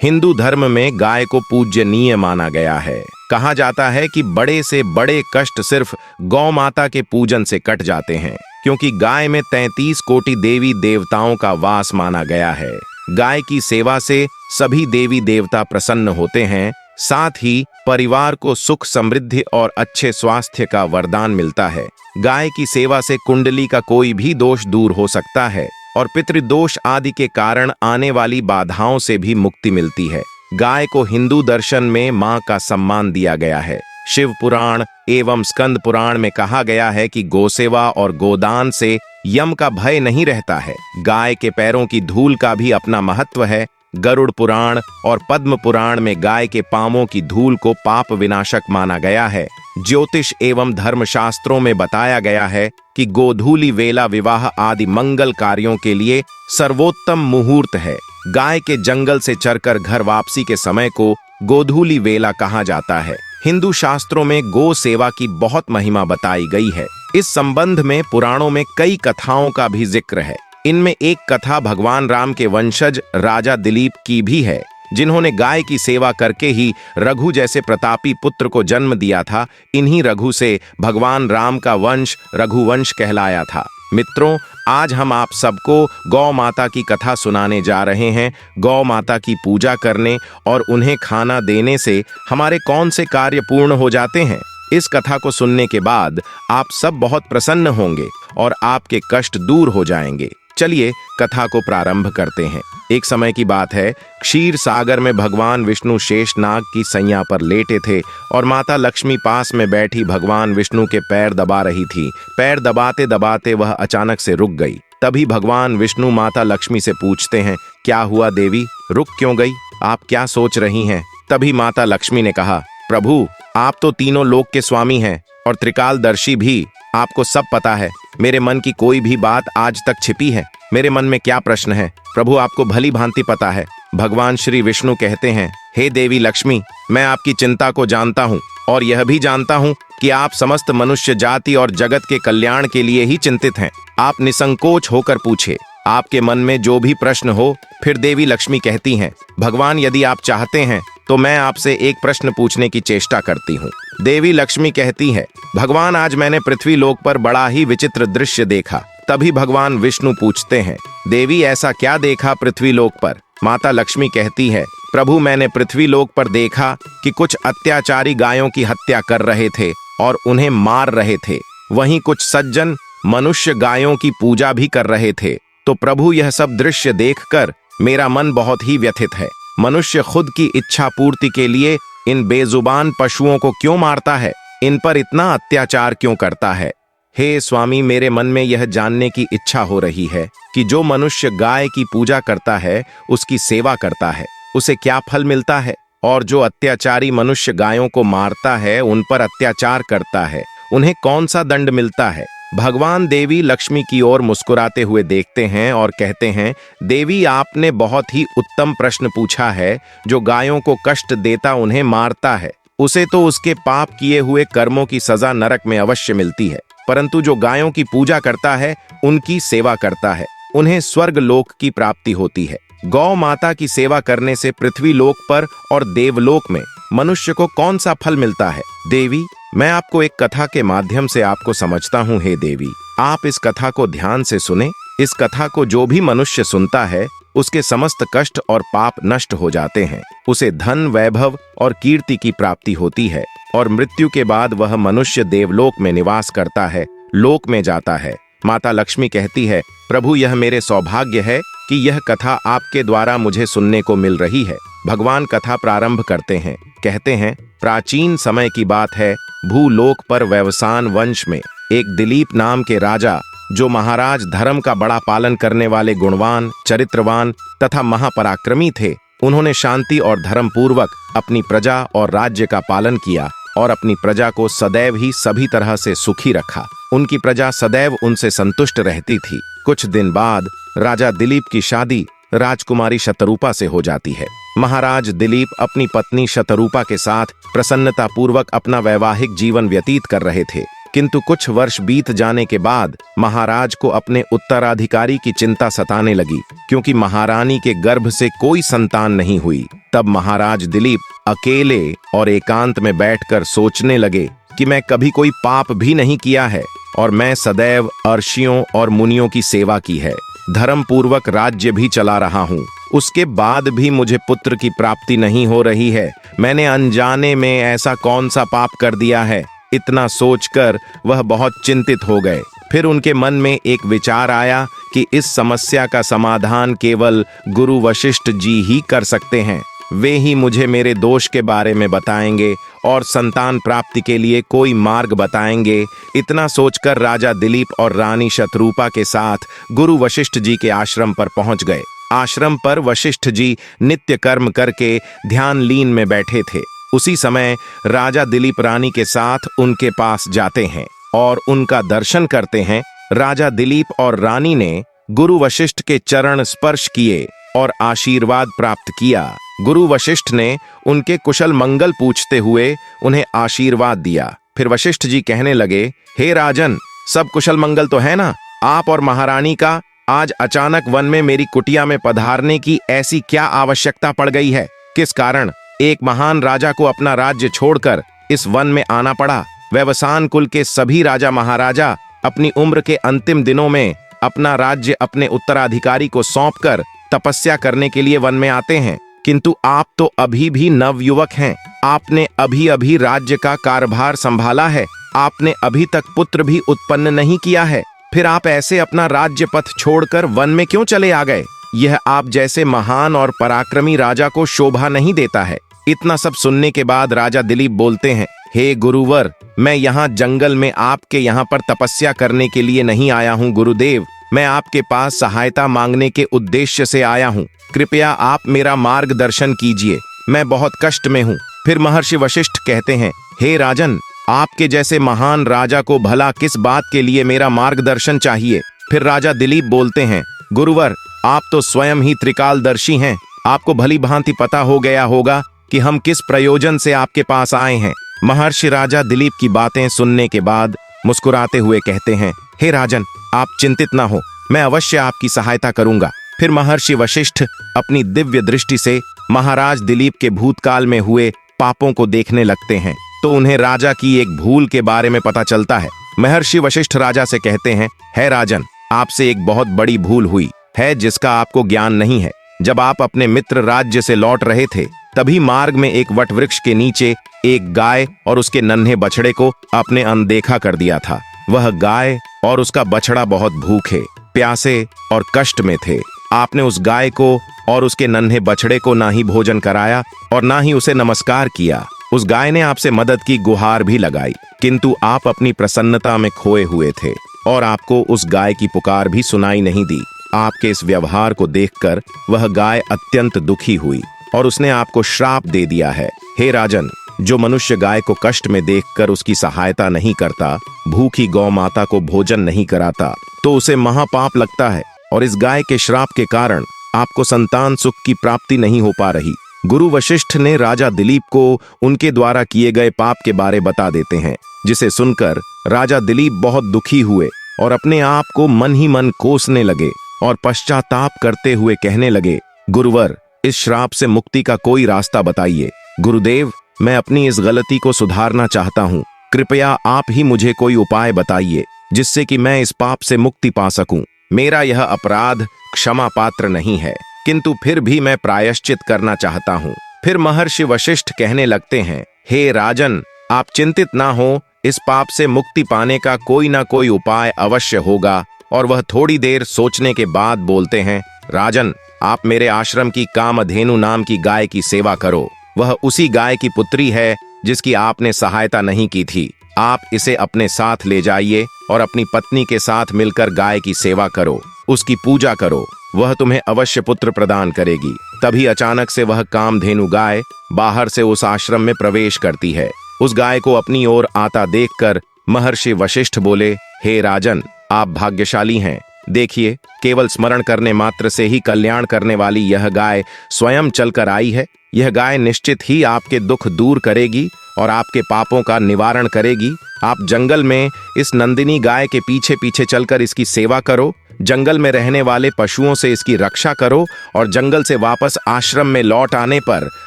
हिंदू धर्म में गाय को पूज्यनीय माना गया है। कहा जाता है कि बड़े से बड़े कष्ट सिर्फ गौ माता के पूजन से कट जाते हैं, क्योंकि गाय में 33 कोटि देवी देवताओं का वास माना गया है। गाय की सेवा से सभी देवी देवता प्रसन्न होते हैं, साथ ही परिवार को सुख समृद्धि और अच्छे स्वास्थ्य का वरदान मिलता है। गाय की सेवा से कुंडली का कोई भी दोष दूर हो सकता है और पितृदोष आदि के कारण आने वाली बाधाओं से भी मुक्ति मिलती है। गाय को हिंदू दर्शन में मां का सम्मान दिया गया है। शिव पुराण एवं स्कंद पुराण में कहा गया है कि गोसेवा और गोदान से यम का भय नहीं रहता है। गाय के पैरों की धूल का भी अपना महत्व है। गरुड़ पुराण और पद्म पुराण में गाय के पांवों की धूल को पाप विनाशक माना गया है। ज्योतिष एवं धर्मशास्त्रों में बताया गया है कि गोधूली वेला विवाह आदि मंगल कार्यों के लिए सर्वोत्तम मुहूर्त है। गाय के जंगल से चरकर घर वापसी के समय को गोधूली वेला कहा जाता है। हिंदू शास्त्रों में गो सेवा की बहुत महिमा बताई गई है। इस संबंध में पुराणों में कई कथाओं का भी जिक्र है। इनमें एक कथा भगवान राम के वंशज राजा दिलीप की भी है, जिन्होंने गाय की सेवा करके ही रघु जैसे प्रतापी पुत्र को जन्म दिया था। इन्हीं रघु से भगवान राम का वंश रघुवंश कहलाया था। मित्रों, आज हम आप सबको गौ माता की कथा सुनाने जा रहे हैं। गौ माता की पूजा करने और उन्हें खाना देने से हमारे कौन से कार्य पूर्ण हो जाते हैं। इस कथा को सुनने के बाद आप सब बहुत प्रसन्न होंगे और आपके कष्ट दूर हो जाएंगे। चलिए कथा को प्रारंभ करते हैं। एक समय की बात है, क्षीर सागर में भगवान विष्णु शेषनाग की सैया पर लेटे थे और माता लक्ष्मी पास में बैठी भगवान विष्णु के पैर दबा रही थी। पैर दबाते दबाते वह अचानक से रुक गई। तभी भगवान विष्णु माता लक्ष्मी से पूछते हैं, क्या हुआ देवी, रुक क्यों गई? आप क्या सोच रही हैं? तभी माता लक्ष्मी ने कहा, प्रभु, आप तो तीनों लोक के स्वामी हैं और त्रिकालदर्शी भी, आपको सब पता है। मेरे मन की कोई भी बात आज तक छिपी है? मेरे मन में क्या प्रश्न है? प्रभु, आपको भली भांति पता है। भगवान श्री विष्णु कहते हैं, हे देवी लक्ष्मी, मैं आपकी चिंता को जानता हूँ और यह भी जानता हूँ कि आप समस्त मनुष्य जाति और जगत के कल्याण के लिए ही चिंतित हैं। आप निसंकोच होकर पूछे, आपके मन में जो भी प्रश्न हो। फिर देवी लक्ष्मी कहती हैं, भगवान, यदि आप चाहते हैं तो मैं आपसे एक प्रश्न पूछने की चेष्टा करती हूँ। देवी लक्ष्मी कहती है, भगवान, आज मैंने पृथ्वी लोक पर बड़ा ही विचित्र दृश्य देखा। तभी भगवान विष्णु पूछते हैं, देवी, ऐसा क्या देखा पृथ्वी लोक पर? माता लक्ष्मी कहती है, प्रभु, मैंने पृथ्वी लोक पर देखा कि कुछ अत्याचारी गायों की हत्या कर रहे थे और उन्हें मार रहे थे। वहीं कुछ सज्जन मनुष्य गायों की पूजा भी कर रहे थे। तो प्रभु, यह सब दृश्य देखकर मेरा मन बहुत ही व्यथित है। मनुष्य खुद की इच्छा पूर्ति के लिए इन बेजुबान पशुओं को क्यों मारता है? इन पर इतना अत्याचार क्यों करता है? हे स्वामी, मेरे मन में यह जानने की इच्छा हो रही है कि जो मनुष्य गाय की पूजा करता है, उसकी सेवा करता है, उसे क्या फल मिलता है? और जो अत्याचारी मनुष्य गायों को मारता है, उन पर अत्याचार करता है, उन्हें कौन सा दंड मिलता है? भगवान देवी लक्ष्मी की ओर मुस्कुराते हुए देखते हैं और कहते हैं, देवी, आपने बहुत ही उत्तम प्रश्न पूछा है। जो गायों को कष्ट देता उन्हें मारता है, उसे तो उसके पाप किए हुए कर्मों की सजा नरक में अवश्य मिलती है, परंतु जो गायों की पूजा करता है, उनकी सेवा करता है, उन्हें स्वर्ग लोक की प्राप्ति होती है। गौ माता की सेवा करने से पृथ्वी लोक पर और देवलोक में मनुष्य को कौन सा फल मिलता है? देवी, मैं आपको एक कथा के माध्यम से आपको समझता हूँ। हे देवी, आप इस कथा को ध्यान से सुने। इस कथा को जो भी मनुष्य सुनता है, उसके समस्त कष्ट और पाप नष्ट हो जाते हैं। उसे धन, वैभव और कीर्ति की प्राप्ति होती है और मृत्यु के बाद वह मनुष्य देवलोक में निवास करता है, लोक में जाता है। माता लक्ष्मी कहती है, प्रभु, यह मेरे सौभाग्य है कि यह कथा आपके द्वारा मुझे सुनने को मिल रही है। भगवान कथा प्रारंभ करते हैं। कहते हैं, प्राचीन समय की बात है, भूलोक पर व्यवसान वंश में एक दिलीप नाम के राजा, जो महाराज धर्म का बड़ा पालन करने वाले गुणवान, चरित्रवान तथा महापराक्रमी थे, उन्होंने शांति और धर्म पूर्वक अपनी प्रजा और राज्य का पालन किया और अपनी प्रजा को सदैव ही सभी तरह से सुखी रखा। उनकी प्रजा सदैव उनसे संतुष्ट रहती थी। कुछ दिन बाद राजा दिलीप की शादी राजकुमारी शतरूपा से हो जाती है। महाराज दिलीप अपनी पत्नी शतरूपा के साथ प्रसन्नता पूर्वक अपना वैवाहिक जीवन व्यतीत कर रहे थे किंतु कुछ वर्ष बीत जाने के बाद महाराज को अपने उत्तराधिकारी की चिंता सताने लगी, क्योंकि महारानी के गर्भ से कोई संतान नहीं हुई। तब महाराज दिलीप अकेले और एकांत में बैठकर सोचने लगे कि मैं कभी कोई पाप भी नहीं किया है और मैं सदैव अर्षियों और मुनियों की सेवा की है, धर्म पूर्वक राज्य भी चला रहा हूँ, उसके बाद भी मुझे पुत्र की प्राप्ति नहीं हो रही है। मैंने अनजाने में ऐसा कौन सा पाप कर दिया है? इतना सोचकर वह बहुत चिंतित हो गए। फिर उनके मन में एक विचार आया कि इस समस्या का समाधान केवल गुरु वशिष्ठ जी ही कर सकते हैं। वे ही मुझे मेरे दोष के बारे में बताएंगे और संतान प्राप्ति के लिए कोई मार्ग बताएंगे। इतना सोचकर राजा दिलीप और रानी शतरूपा के साथ गुरु वशिष्ठ जी के आश्रम पर पहुंच गए। आश्रम पर वशिष्ठ जी नित्य कर्म करके ध्यान लीन में बैठे थे। उसी समय राजा दिलीप रानी के साथ उनके पास जाते हैं और उनका दर्शन करते हैं। राजा दिलीप और रानी ने गुरु वशिष्ठ के चरण स्पर्श किए और आशीर्वाद प्राप्त किया। गुरु वशिष्ठ ने उनके कुशल मंगल पूछते हुए उन्हें आशीर्वाद दिया। फिर वशिष्ठ जी कहने लगे, हे राजन, सब कुशल मंगल तो है ना? आप और महारानी का आज अचानक वन में मेरी कुटिया में पधारने की ऐसी क्या आवश्यकता पड़ गई है? किस कारण एक महान राजा को अपना राज्य छोड़कर इस वन में आना पड़ा? व्यवसान कुल के सभी राजा महाराजा अपनी उम्र के अंतिम दिनों में अपना राज्य अपने उत्तराधिकारी को सौंपकर तपस्या करने के लिए वन में आते हैं, किंतु आप तो अभी भी नवयुवक हैं। आपने अभी अभी राज्य का कार्यभार संभाला है, आपने अभी तक पुत्र भी उत्पन्न नहीं किया है, फिर आप ऐसे अपना राज्य पथ छोड़कर वन में क्यों चले आ गए? यह आप जैसे महान और पराक्रमी राजा को शोभा नहीं देता है। इतना सब सुनने के बाद राजा दिलीप बोलते हैं, हे गुरुवर, मैं यहाँ जंगल में आपके यहाँ पर तपस्या करने के लिए नहीं आया हूँ गुरुदेव, मैं आपके पास सहायता मांगने के उद्देश्य से आया हूँ। कृपया आप मेरा मार्गदर्शन कीजिए, मैं बहुत कष्ट में हूँ। फिर महर्षि वशिष्ठ कहते हैं, हे राजन, आपके जैसे महान राजा को भला किस बात के लिए मेरा मार्गदर्शन चाहिए? फिर राजा दिलीप बोलते हैं, गुरुवर, आप तो स्वयं ही त्रिकालदर्शी हैं, आपको भली भांति पता हो गया होगा कि हम किस प्रयोजन से आपके पास आए हैं। महर्षि राजा दिलीप की बातें सुनने के बाद मुस्कुराते हुए कहते हैं, हे राजन, आप चिंतित ना हो, मैं अवश्य आपकी सहायता करूंगा। फिर महर्षि वशिष्ठ अपनी दिव्य दृष्टि से महाराज दिलीप के भूतकाल में हुए पापों को देखने लगते हैं, तो उन्हें राजा की एक भूल के बारे में पता चलता है। महर्षि वशिष्ठ राजा से कहते हैं, हे राजन, आपसे एक बहुत बड़ी भूल हुई है जिसका आपको ज्ञान नहीं है। जब आप अपने मित्र राज्य से लौट रहे थे, तभी मार्ग में एक वट वृक्ष के नीचे एक गाय और उसके नन्हे बछड़े को आपने अनदेखा कर दिया था। वह गाय और उसका बछड़ा बहुत भूखे, प्यासे और कष्ट में थे। आपने उस गाय को और उसके नन्हे बछड़े को ना ही भोजन कराया और ना ही उसे नमस्कार किया। उस गाय ने आपसे मदद की गुहार भी लगाई, किंतु आप अपनी प्रसन्नता में खोए हुए थे और आपको उस गाय की पुकार भी सुनाई नहीं दी। आपके इस व्यवहार को देखकर वह गाय अत्यंत दुखी हुई और उसने आपको श्राप दे दिया है। हे राजन, जो मनुष्य गाय को कष्ट में देखकर उसकी सहायता नहीं करता, भूखी गौ माता को भोजन नहीं कराता, तो उसे महापाप लगता है और इस गाय के श्राप के कारण आपको संतान सुख की प्राप्ति नहीं हो पा रही। गुरु वशिष्ठ ने राजा दिलीप को उनके द्वारा किए गए पाप के बारे बता देते हैं, जिसे सुनकर राजा दिलीप बहुत दुखी हुए और अपने आप को मन ही मन कोसने लगे और पश्चाताप करते हुए कहने लगे, गुरुवर, इस श्राप से मुक्ति का कोई रास्ता बताइए। गुरुदेव, मैं अपनी इस गलती को सुधारना चाहता हूँ, कृपया आप ही मुझे कोई उपाय बताइए जिससे कि मैं इस पाप से मुक्ति पा सकूं। मेरा यह अपराध क्षमा पात्र नहीं है, किंतु फिर भी मैं प्रायश्चित करना चाहता हूँ। फिर महर्षि वशिष्ठ कहने लगते हैं, हे राजन, आप चिंतित ना हो, इस पाप से मुक्ति पाने का कोई ना कोई उपाय अवश्य होगा। और वह थोड़ी देर सोचने के बाद बोलते हैं, राजन, आप मेरे आश्रम की कामधेनु नाम की गाय की सेवा करो। वह उसी गाय की पुत्री है जिसकी आपने सहायता नहीं की थी। आप इसे अपने साथ ले जाइए और अपनी पत्नी के साथ मिलकर गाय की सेवा करो, उसकी पूजा करो, वह तुम्हें अवश्य पुत्र प्रदान करेगी। तभी अचानक से वह कामधेनु गाय बाहर से उस आश्रम में प्रवेश करती है। उस गाय को अपनी ओर आता देखकर महर्षि वशिष्ठ बोले, हे राजन, आप भाग्यशाली हैं, देखिए, केवल स्मरण करने मात्र से ही कल्याण करने वाली यह गाय स्वयं चलकर आई है। यह गाय निश्चित ही आपके दुख दूर करेगी और आपके पापों का निवारण करेगी। आप जंगल में इस नंदिनी गाय के पीछे पीछे चलकर इसकी सेवा करो, जंगल में रहने वाले पशुओं से इसकी रक्षा करो और जंगल से वापस आश्रम में लौट आने पर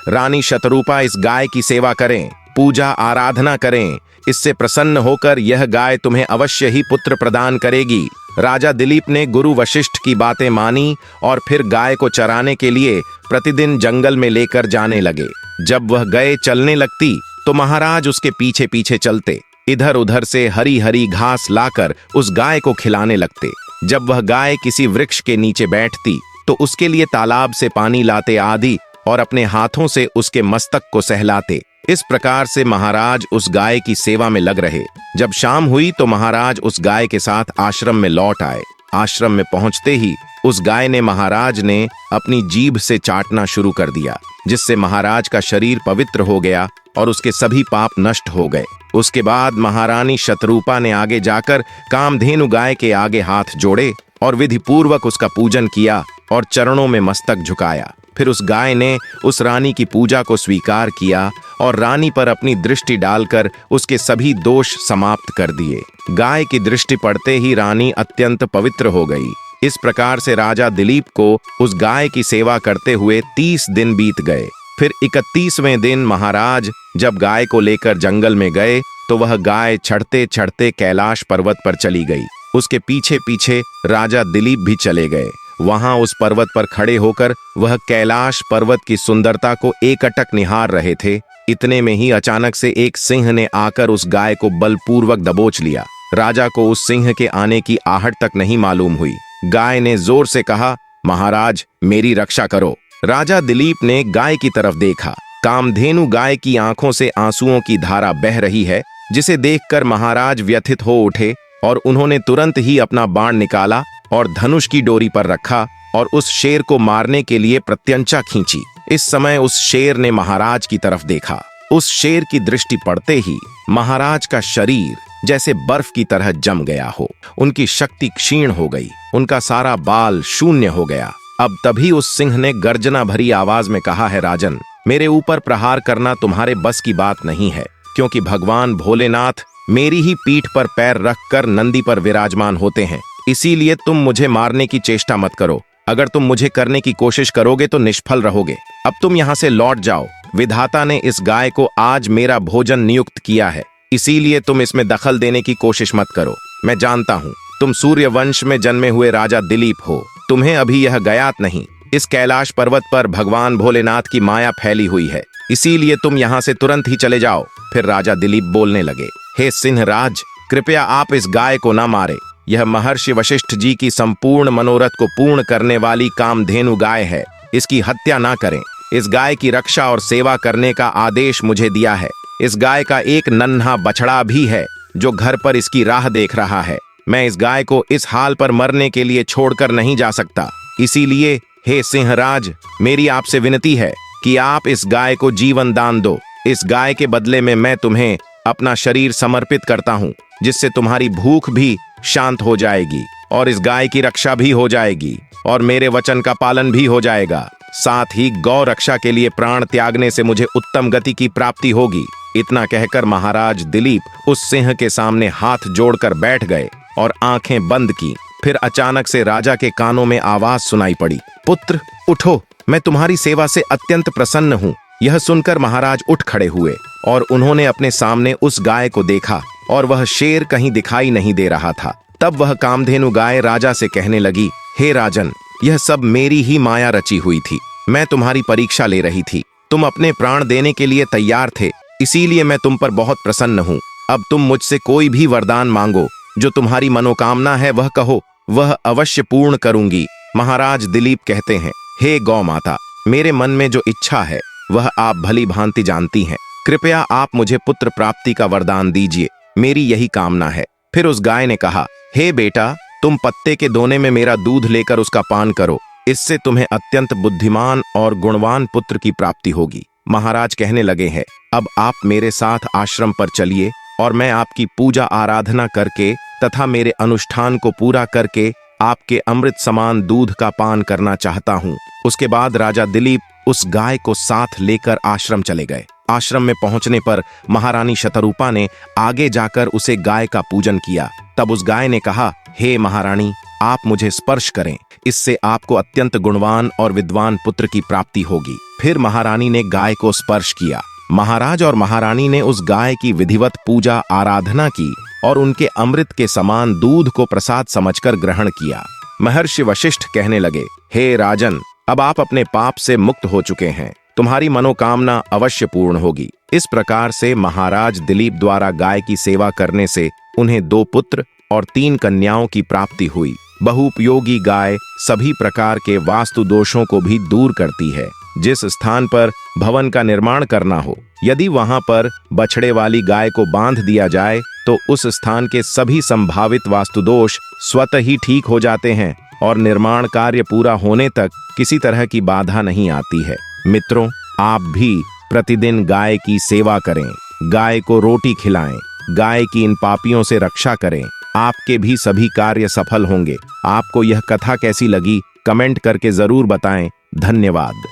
रानी शतरूपा इस गाय की सेवा करें, पूजा आराधना करें। इससे प्रसन्न होकर यह गाय तुम्हें अवश्य ही पुत्र प्रदान करेगी। राजा दिलीप ने गुरु वशिष्ठ की बातें मानी और फिर गाय को चराने के लिए प्रतिदिन जंगल में लेकर जाने लगे। जब वह गाय चलने लगती तो महाराज उसके पीछे पीछे चलते, इधर उधर से हरी हरी घास लाकर उस गाय को खिलाने लगते। जब वह गाय किसी वृक्ष के नीचे बैठती तो उसके लिए तालाब से पानी लाते आदि और अपने हाथों से उसके मस्तक को सहलाते। इस प्रकार से महाराज उस गाय की सेवा में लग रहे। जब शाम हुई तो महाराज उस गाय के साथ आश्रम में लौट आए। आश्रम में पहुंचते ही उस गाय ने महाराज ने अपनी जीभ से चाटना शुरू कर दिया, जिससे महाराज का शरीर पवित्र हो गया और उसके सभी पाप नष्ट हो गए। उसके बाद महारानी शतरूपा ने आगे जाकर कामधेनु गाय के आगे हाथ जोड़े और विधि पूर्वक उसका पूजन किया और चरणों में मस्तक झुकाया। फिर उस गाय ने उस रानी की पूजा को स्वीकार किया और रानी पर अपनी दृष्टि डालकर उसके सभी दोष समाप्त कर दिए। गाय की दृष्टि पड़ते ही रानी अत्यंत पवित्र हो गई। इस प्रकार से राजा दिलीप को उस गाय की सेवा करते हुए 30 दिन बीत गए। फिर 31वें दिन महाराज जब गाय को लेकर जंगल में गए तो वह गाय चढ़ते चढ़ते कैलाश पर्वत पर चली गई। उसके पीछे पीछे राजा दिलीप भी चले गए। वहां उस पर्वत पर खड़े होकर वह कैलाश पर्वत की सुंदरता को एकटक निहार रहे थे। इतने में ही अचानक से एक सिंह ने आकर उस गाय को बलपूर्वक दबोच लिया। राजा को उस सिंह के आने की आहट तक नहीं मालूम हुई। गाय ने जोर से कहा, महाराज मेरी रक्षा करो। राजा दिलीप ने गाय की तरफ देखा। कामधेनु गाय की आंखों से आंसुओं की धारा बह रही है, जिसे देखकर महाराज व्यथित हो उठे और उन्होंने तुरंत ही अपना बाण निकाला और धनुष की डोरी पर रखा और उस शेर को मारने के लिए प्रत्यंचा खींची। इस समय उस शेर ने महाराज की तरफ देखा। उस शेर की दृष्टि पड़ते ही महाराज का शरीर जैसे बर्फ की तरह जम गया हो। उनकी शक्ति क्षीण हो गई, उनका सारा बाल शून्य हो गया। अब तभी उस सिंह ने गर्जना भरी आवाज में कहा है, राजन, मेरे ऊपर प्रहार करना तुम्हारे बस की बात नहीं है, क्योंकि भगवान भोलेनाथ मेरी ही पीठ पर पैर रखकर नंदी पर विराजमान होते हैं। इसीलिए तुम मुझे मारने की चेष्टा मत करो। अगर तुम मुझे करने की कोशिश करोगे तो निष्फल रहोगे। अब तुम यहाँ से लौट जाओ। विधाता ने इस गाय को आज मेरा भोजन नियुक्त किया है, इसीलिए तुम इसमें दखल देने की कोशिश मत करो। मैं जानता हूँ तुम सूर्य वंश में जन्मे हुए राजा दिलीप हो। तुम्हें अभी यह ज्ञात नहीं, इस कैलाश पर्वत पर भगवान भोलेनाथ की माया फैली हुई है, इसीलिए तुम यहाँ से तुरंत ही चले जाओ। फिर राजा दिलीप बोलने लगे, हे सिंहराज, कृपया आप इस गाय को न मारे। यह महर्षि वशिष्ठ जी की संपूर्ण मनोरथ को पूर्ण करने वाली कामधेनु गाय है। इसकी हत्या ना करें। इस गाय की रक्षा और सेवा करने का आदेश मुझे दिया है। इस गाय का एक नन्हा बछड़ा भी है जो घर पर इसकी राह देख रहा है। मैं इस गाय को इस हाल पर मरने के लिए छोड़कर नहीं जा सकता। इसीलिए हे सिंहराज, मेरी आपसे विनती है कि आप इस गाय को जीवन दान दो। इस गाय के बदले में मैं तुम्हें अपना शरीर समर्पित करता हूँ, जिससे तुम्हारी भूख भी शांत हो जाएगी और इस गाय की रक्षा भी हो जाएगी और मेरे वचन का पालन भी हो जाएगा। साथ ही गौ रक्षा के लिए प्राण त्यागने से मुझे उत्तम गति की प्राप्ति होगी। इतना कहकर महाराज दिलीप उस सिंह के सामने हाथ जोड़कर बैठ गए और आंखें बंद की। फिर अचानक से राजा के कानों में आवाज सुनाई पड़ी, पुत्र उठो, मैं तुम्हारी सेवा से अत्यंत प्रसन्न हूँ। यह सुनकर महाराज उठ खड़े हुए और उन्होंने अपने सामने उस गाय को देखा और वह शेर कहीं दिखाई नहीं दे रहा था। तब वह कामधेनु गाय राजा से कहने लगी, हे राजन, यह सब मेरी ही माया रची हुई थी। मैं तुम्हारी परीक्षा ले रही थी। तुम अपने प्राण देने के लिए तैयार थे, इसीलिए मैं तुम पर बहुत प्रसन्न हूँ। अब तुम मुझसे कोई भी वरदान मांगो, जो तुम्हारी मनोकामना है वह कहो, वह अवश्य पूर्ण करूंगी। महाराज दिलीप कहते हैं, हे गौ माता, मेरे मन में जो इच्छा है वह आप भली भांति जानती हैं। कृपया आप मुझे पुत्र प्राप्ति का वरदान दीजिए, मेरी यही कामना है। फिर उस गाय ने कहा, हे बेटा, तुम पत्ते के दोने में मेरा दूध लेकर उसका पान करो। इससे तुम्हें अत्यंत बुद्धिमान और गुणवान पुत्र की प्राप्ति होगी। महाराज कहने लगे हैं, अब आप मेरे साथ आश्रम पर चलिए और मैं आपकी पूजा आराधना करके तथा मेरे अनुष्ठान को पूरा करके आपके अमृत समान दूध का पान करना चाहता हूँ। उसके बाद राजा दिलीप उस गाय को साथ लेकर आश्रम चले गए। आश्रम में पहुंचने पर महारानी शतरूपा ने आगे जाकर उसे गाय का पूजन किया। तब उस गाय ने कहा, हे महारानी, आप मुझे स्पर्श करें, इससे आपको अत्यंत गुणवान और विद्वान पुत्र की प्राप्ति होगी। फिर महारानी ने गाय को स्पर्श किया। महाराज और महारानी ने उस गाय की विधिवत पूजा आराधना की और उनके अमृत के समान दूध को प्रसाद समझकर ग्रहण किया। महर्षि वशिष्ठ कहने लगे, हे राजन, अब आप अपने पाप से मुक्त हो चुके हैं, तुम्हारी मनोकामना अवश्य पूर्ण होगी। इस प्रकार से महाराज दिलीप द्वारा गाय की सेवा करने से उन्हें 2 पुत्र और 3 कन्याओं की प्राप्ति हुई। बहुउपयोगी गाय सभी प्रकार के वास्तु दोषों को भी दूर करती है। जिस स्थान पर भवन का निर्माण करना हो, यदि वहां पर बछड़े वाली गाय को बांध दिया जाए तो उस स्थान के सभी संभावित वास्तु दोष स्वतः ही ठीक हो जाते हैं और निर्माण कार्य पूरा होने तक किसी तरह की बाधा नहीं आती है। मित्रों, आप भी प्रतिदिन गाय की सेवा करें, गाय को रोटी खिलाएं, गाय की इन पापियों से रक्षा करें। आपके भी सभी कार्य सफल होंगे। आपको यह कथा कैसी लगी, कमेंट करके जरूर बताएं। धन्यवाद।